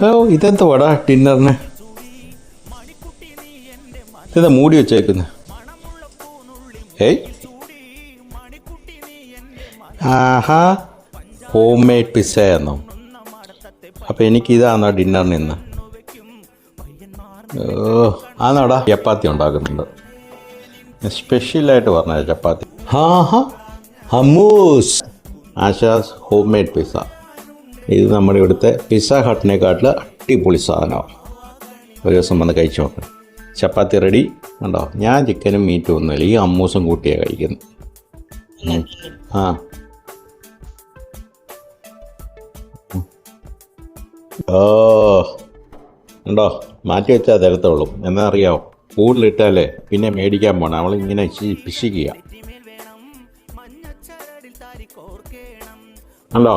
ഓ ഇതെന്താ വടാ ഡിന്നറിന് ഇതെന്താ മൂടി വെച്ചേക്കുന്നത്? ഏയ് ആഹാ, ഹോം മെയ്ഡ് പിസ്സയാണോ? അപ്പം എനിക്കിതാണോ ഡിന്നറിന് ഇന്ന്? ഓ ആണോടാ, ചപ്പാത്തി ഉണ്ടാക്കുന്നുണ്ട്. സ്പെഷ്യലായിട്ട് പറഞ്ഞ ചപ്പാത്തി. ഹാ ഹാ, hummus Asha's home made pizza. ഇത് നമ്മുടെ ഇവിടുത്തെ പിസ്സ ഹട്ടിനെക്കാട്ടിൽ അടിപൊളി സാധനമാണ്. ഒരു ദിവസം വന്ന് കഴിച്ചു നോക്കണം. ചപ്പാത്തി റെഡി ഉണ്ടോ? ഞാൻ ചിക്കനും മീറ്റും ഒന്നുമില്ല, ഈ അമ്മൂസും കൂട്ടിയാണ് കഴിക്കുന്നത്. ആ ഓ ഉണ്ടോ, മാറ്റി വെച്ചാൽ തരത്തുള്ളൂ. എന്നാ അറിയാമോ, കൂടുതലിട്ടാലേ പിന്നെ മേടിക്കാൻ പോണം. അവളിങ്ങനെ പിശിക്കുക ഉണ്ടോ.